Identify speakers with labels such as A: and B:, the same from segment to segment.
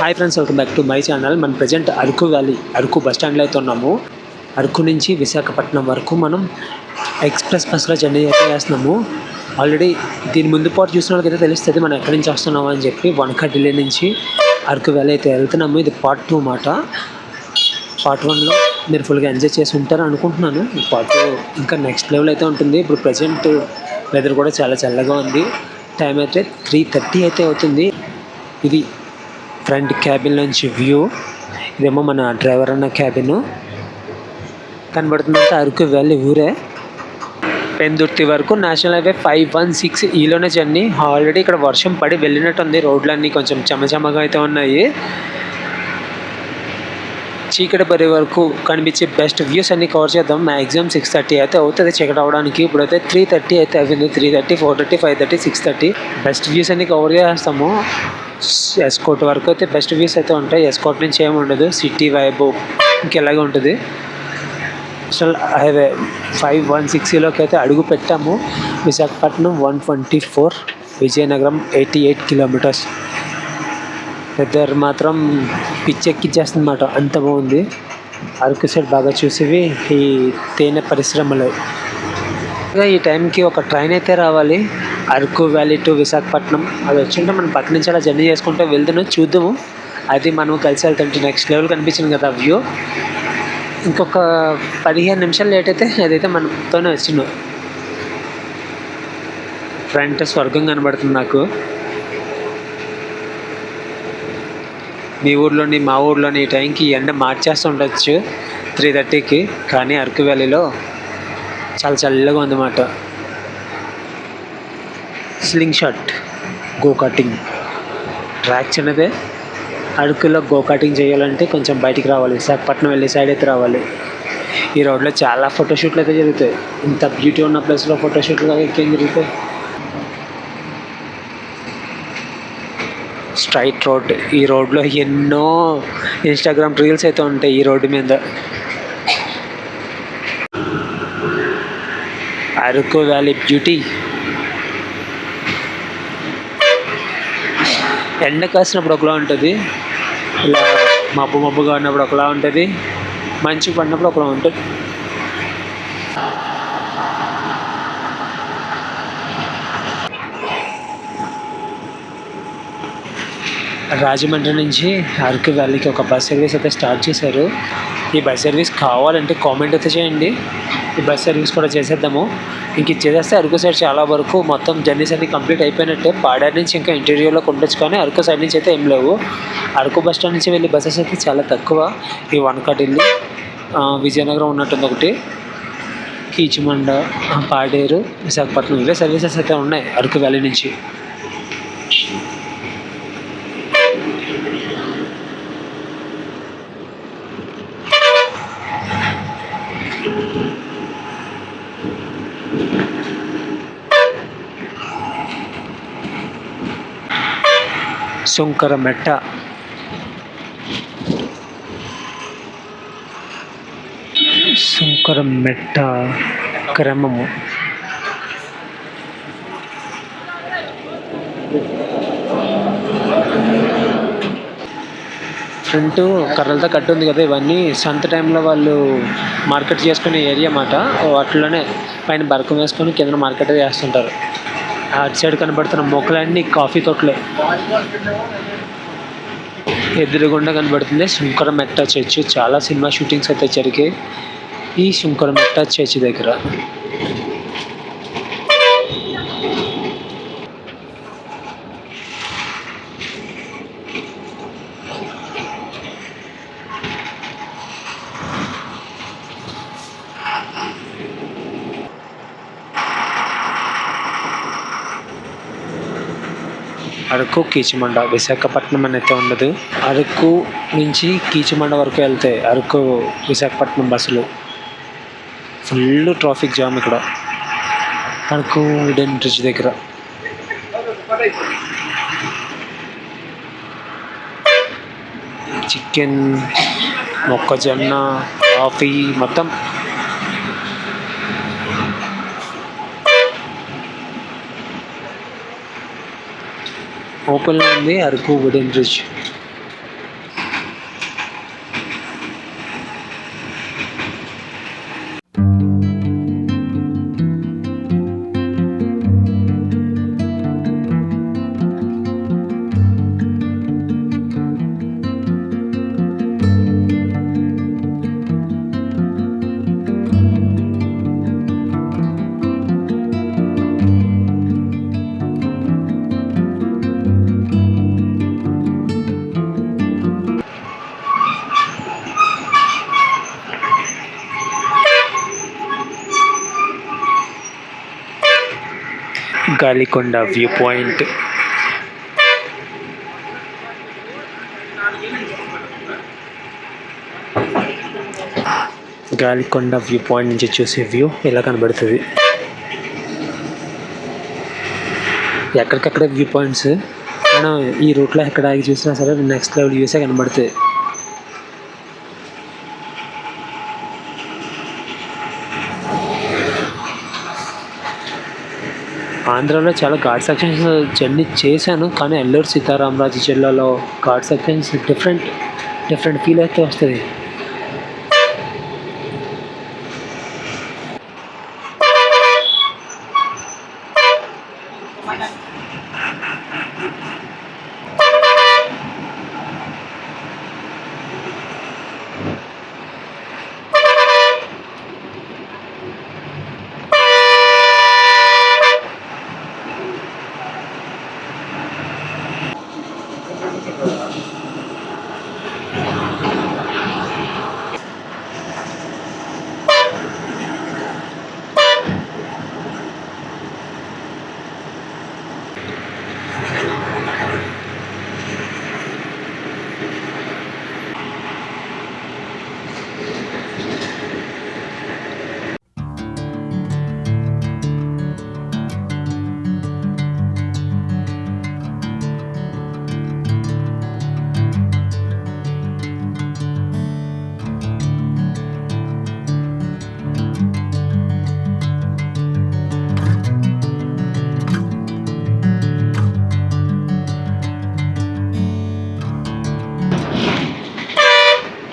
A: Hi friends, welcome back to my channel. మనం present Araku valley, Araku bus స్టాండ్లో అయితే ఉన్నాము. అరకు నుంచి విశాఖపట్నం వరకు మనం ఎక్స్ప్రెస్ బస్లో జర్నీ అయితే చేస్తున్నాము. ఆల్రెడీ దీని ముందు పాటు చూసిన వాళ్ళకైతే తెలుస్తుంది మనం ఎక్కడి నుంచి వస్తున్నాము అని చెప్పి. ఢిల్లీ నుంచి అరకు వ్యాలీ అయితే వెళ్తున్నాము. ఇది పార్ట్ 2 మాట. పార్ట్ 1లో మీరు ఫుల్గా ఎంజాయ్ చేసి ఉంటారు అనుకుంటున్నాను. పార్ట్ 2 ఇంకా నెక్స్ట్ లెవెల్ అయితే ఉంటుంది. ఇప్పుడు ప్రజెంట్ వెదర్ కూడా చాలా చల్లగా ఉంది. టైం అయితే 3:30 అయితే అవుతుంది. ఇది ఫ్రంట్ క్యాబిన్ నుంచి వ్యూ. ఇదేమో మన డ్రైవర్ అన్న క్యాబిన్. కనబడుతుందంటే అరకు వ్యాలీ ఊరే. పెందుర్తి వరకు నేషనల్ హైవే 516 ఈలోనే జర్నీ. ఆల్రెడీ ఇక్కడ వర్షం పడి వెళ్ళినట్టుంది. రోడ్లన్నీ కొంచెం చెమచమగా అయితే ఉన్నాయి. చీకటి పడే వరకు కనిపించే బెస్ట్ వ్యూస్ అన్ని కవర్ చేద్దాం. మ్యాక్సిమం 6:30 అయితే అవుతుంది చీకటి అవడానికి. ఇప్పుడైతే 3:30 అయితే అయింది. 3:30, 4:30, 5:30, 6:30 బెస్ట్ వ్యూస్ అన్ని కవర్ చేస్తాము. ఎస్కోట్ వరకు అయితే బెస్ట్ వ్యూస్ అయితే ఉంటాయి. ఎస్కోట్ నుంచి ఏమి ఉండదు. సిటీ వైబ్ ఇంకెలాగే ఉంటుంది. నేషనల్ హైవే 516లోకి అయితే అడుగు పెట్టాము. విశాఖపట్నం 124, విజయనగరం 88 కిలోమీటర్స్. వెదర్ మాత్రం పిచ్చెక్కిచ్చేస్తుంది అన్నమాట, అంత బాగుంది. అరకు సైడ్ బాగా చూసేవి ఈ తేనె పరిశ్రమలు. ఈ టైంకి ఒక ట్రైన్ అయితే రావాలి అరకు వ్యాలీ టు విశాఖపట్నం. అది వచ్చింటే మనం పక్క నుంచి అలా జర్నీ చేసుకుంటూ వెళ్తున్నాం. చూద్దాము, అది మనం కలిసి వెళ్తుంటే నెక్స్ట్ లెవెల్ కనిపించింది కదా వ్యూ. ఇంకొక 15 నిమిషాలు లేట్ అయితే అదైతే మనతోనే వచ్చినాం. ఫ్రంట్ స్వర్గం కనబడుతుంది నాకు. మీ ఊర్లోని మా ఊర్లోని ఈ టైంకి ఎండ మార్చేస్తూ ఉండొచ్చు 3:30కి. కానీ అరకు వ్యాలీలో చాలా చల్లగా ఉందన్నమాట. Sling shot, go karting track చిన్నదే. అరకులో గో కార్టింగ్ చేయాలంటే కొంచెం బయటికి రావాలి. విశాఖపట్నం వెళ్ళే సైడ్ అయితే రావాలి. ఈ రోడ్లో చాలా ఫోటోషూట్లు అయితే జరుగుతాయి. ఇంత బ్యూటీ ఉన్న ప్లేస్లో ఫోటోషూట్లు ఎక్కేం జరుగుతాయి. Straight road. ఈ రోడ్లో ఎన్నో ఇన్స్టాగ్రామ్ రీల్స్ అయితే ఉంటాయి ఈ రోడ్డు మీద. Araku valley beauty. ఎండ కాసినప్పుడు ఒకలా ఉంటుంది, ఇలా మబ్బుగా ఉన్నప్పుడు ఒకలా ఉంటుంది, మంచు పడినప్పుడు ఒకలా ఉంటుంది. రాజమండ్రి నుంచి అరకు వ్యాలీకి ఒక బస్ సర్వీస్ అయితే స్టార్ట్ చేశారు. ఈ బస్ సర్వీస్ కావాలంటే కామెంట్ అయితే చేయండి. ఈ బస్ సర్వీస్ కూడా చేసేద్దాము. ఇంక ఇచ్చేస్తే అరకు సైడ్ చాలా వరకు మొత్తం జర్నీస్ అన్ని కంప్లీట్ అయిపోయినట్టే. పాడారి నుంచి ఇంకా ఇంటీరియర్లోకి ఉండొచ్చు, కానీ అరకు సైడ్ నుంచి అయితే ఏం లేవు. అరకు బస్ స్టాండ్ నుంచి వెళ్ళి బస్సెస్ అయితే చాలా తక్కువ. ఈ వనకటిల్లి, విజయనగరం ఉన్నట్టుంది ఒకటి, కీచుమండ, పాడేరు, విశాఖపట్నం ఇవే సర్వీసెస్ అయితే ఉన్నాయి అరకు వ్యాలీ నుంచి. సుంకరమెట్ట. సుంకరమెట్ట క్రమము. ఫ్రంట్ కర్రలతో కట్టి ఉంది కదా. ఇవన్నీ సంత టైంలో వాళ్ళు మార్కెట్ చేసుకునే ఏరియా అన్నమాట. వాటిలోనే పైన బరకం వేసుకొని కింద మార్కెట్ చేస్తుంటారు. అటు సైడ్ కనబడుతున్న మొక్కలన్నీ కాఫీ తోటలే. ఎదురుగుండా కనబడుతుంది శంకరమెట్ట చర్చ్. చాలా సినిమా షూటింగ్స్ అయితే జరిగాయి ఈ శంకరమెట్ట చర్చ్ దగ్గర. అరకు కీచుమండ, విశాఖపట్నం అని అయితే ఉండదు. అరకు నుంచి కీచుమండ వరకు వెళ్తాయి అరకు విశాఖపట్నం బస్సులు. ఫుల్ ట్రాఫిక్ జామ్ ఇక్కడ అరకు వుడెన్ బ్రిడ్జ్ దగ్గర. చికెన్, మొక్కజొన్న, కాఫీ మొత్తం ఓపెన్లో ఉంది Araku wooden bridge. Galikonda view point. Galikonda view point నుంచి చూసే వ్యూ ఇలా కనబడుతుంది. ఎక్కడికక్కడ వ్యూ పాయింట్స్ మనం ఈ రూట్లో ఎక్కడ ఆగి చూసినా సరే నెక్స్ట్ లెవెల్ వ్యూసే కనబడుతాయి. ఆంధ్రాలో చాలా ఘాట్ సెక్షన్స్ జర్నీ చేశాను, కానీ అల్లూరి సీతారామరాజు జిల్లాలో ఘాట్ సెక్షన్స్ డిఫరెంట్ ఫీల్ అయితే వస్తుంది.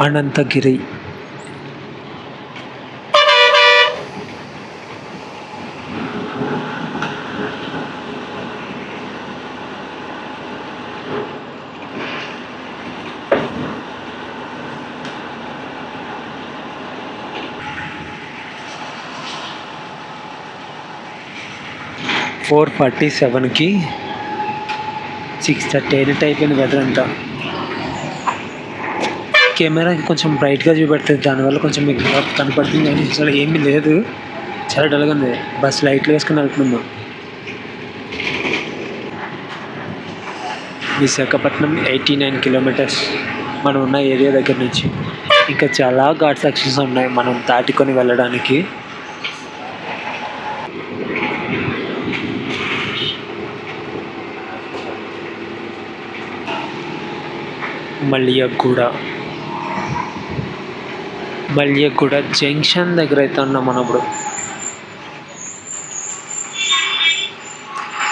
A: అనంతగిరి. ఫోర్ 47కి 6:30 అయినట్టు అయిపోయింది వెదర్ అంతా. కెమెరాకి కొంచెం బ్రైట్గా చూపెడుతుంది, దానివల్ల కొంచెం మీకు కనపడుతుంది, కానీ అసలు ఏమీ లేదు, చాలా డల్గా ఉంది. బస్ లైట్లు వేసుకుని వెళ్తున్నాము. విశాఖపట్నం 89 కిలోమీటర్స్ మనం ఉన్న ఏరియా దగ్గర నుంచి. ఇంకా చాలా ఘాట్ సెక్షన్స్ ఉన్నాయి మనం దాటుకొని వెళ్ళడానికి. మల్లియగూడ జంక్షన్ దగ్గర అయితే ఉన్నాం మనం ఇప్పుడు.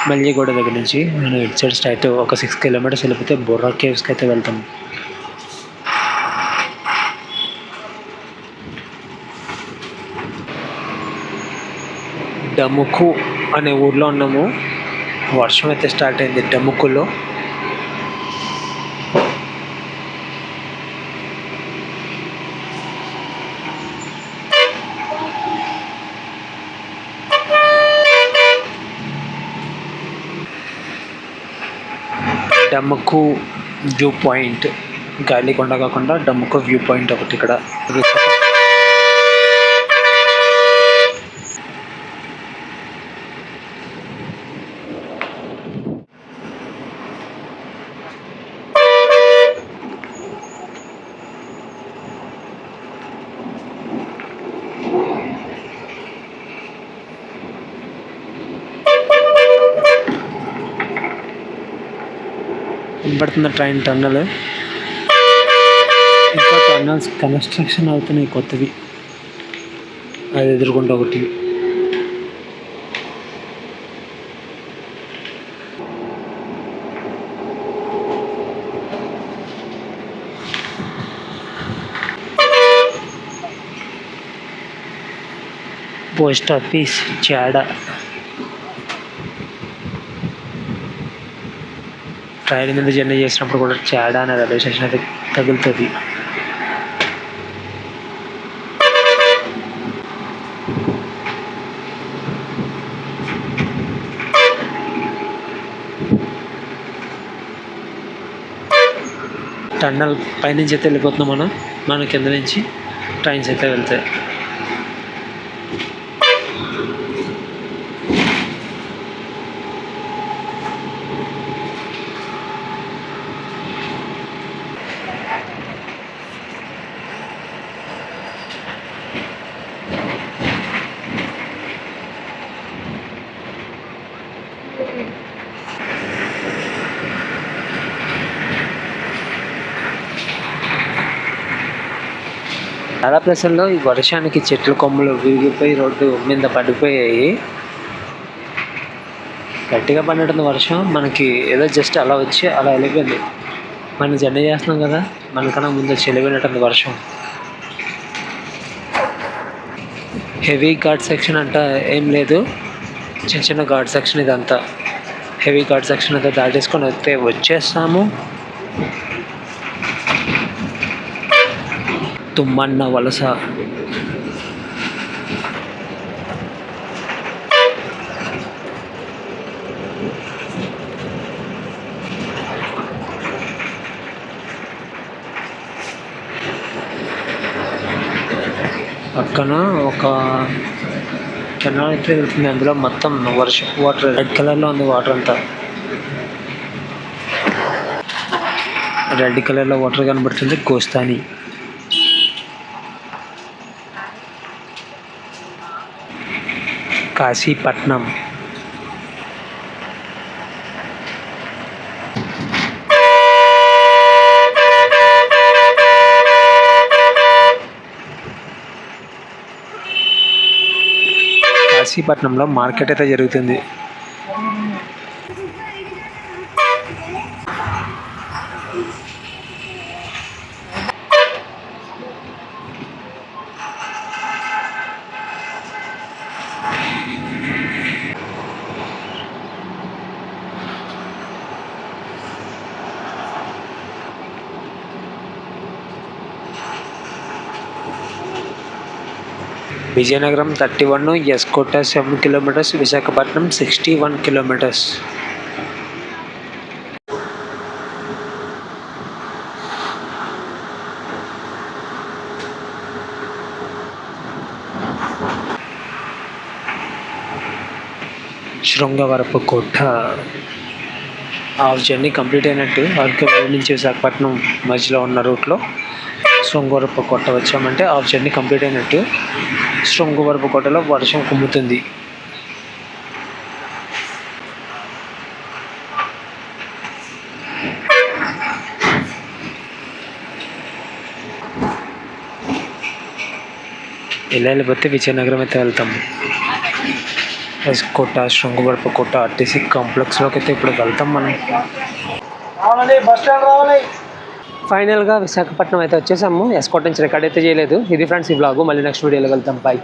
A: మల్లియగూడ దగ్గర నుంచి మనం ఇటు సైడ్ స్ట్రైట్ ఒక 6 కిలోమీటర్స్ వెళ్ళిపోతే బొర్రా కేవ్స్కి అయితే వెళ్తాం. డముకు అనే ఊర్లో ఉన్నాము. వర్షం అయితే స్టార్ట్ అయింది డముకులో. డముకు వ్యూ పాయింట్, గాలికొండ కాకుండా డముకు వ్యూ పాయింట్ ఒకటి ఇక్కడ. కనబడుతున్న ట్రైన్ టన్నల్. ఇంకా టన్నల్స్ కన్స్ట్రక్షన్ అవుతున్నాయి కొత్తవి. అది ఎదురుకుంటూ ఒకటి. Post office Chada. ట్రైన్ మీద జర్నీ చేసినప్పుడు కూడా చాడ అనే రైల్వే స్టేషన్ అయితే తగులుతుంది. టన్నల్ పైనుంచి అయితే వెళ్ళిపోతున్నాం మన కింద నుంచి ట్రైన్స్ అయితే వెళ్తాయి. చాలా ప్లేసుల్లో ఈ వర్షానికి చెట్ల కొమ్మలు విరిగిపోయి రోడ్డు మీద పడిపోయాయి. గట్టిగా పడినట్టుంది వర్షం. మనకి ఏదో జస్ట్ అలా వచ్చి అలా వెళ్ళిపోయింది. మనం జర్నీ చేస్తున్నాం కదా, మనకన్నా ముందు వచ్చి వెళ్ళిపోయినట్టుంది వర్షం. హెవీ ఘాట్ సెక్షన్ అంట ఏం లేదు, చిన్న చిన్న ఘాట్ సెక్షన్ ఇదంతా. హెవీ ఘాట్ సెక్షన్ అంతా దాటేసుకొని వస్తే వచ్చేస్తాము తుమ్మన్న వలస. పక్కన ఒక కెనాల్ అయితే వెళ్తుంది, అందులో మొత్తం వర్షం వాటర్ రెడ్ కలర్లో ఉంది. వాటర్ అంతా రెడ్ కలర్లో వాటర్ కనబడుతుంది. కోస్తాని కాశీపట్నం. కాశీపట్నంలో మార్కెట్ అయితే జరుగుతుంది. Vizianagaram 31, S Kota 7 kilometres, Visakhapatnam 61 kilometres. Srungavarapu Kota. Half journey complete అయినట్టు. అరకువేలి నుంచి విశాఖపట్నం మధ్యలో ఉన్న రూట్లో శృంగవరపు కోట వచ్చామంటే హాఫ్ జర్నీ కంప్లీట్ అయినట్టు. శృంగవరపు కోటలో వర్షం కుమ్ముతుంది. ఇలా వెళ్ళిపోతే విజయనగరం అయితే వెళ్తాము. ఎస్కోట, శృంగవరపు కోట, ఆర్టీసీ కాంప్లెక్స్లోకి అయితే ఇప్పుడు వెళ్తాం మనం. ఫైనల్గా విశాఖపట్నం అయితే వచ్చేసాము. ఎస్కోట నుంచి రికార్డ్ అయితే చేయలేదు. ఇది ఫ్రెండ్స్ ఈ బ్లాగు. మళ్ళీ నెక్స్ట్ వీడియోలో వెళ్తాం. బాయ్.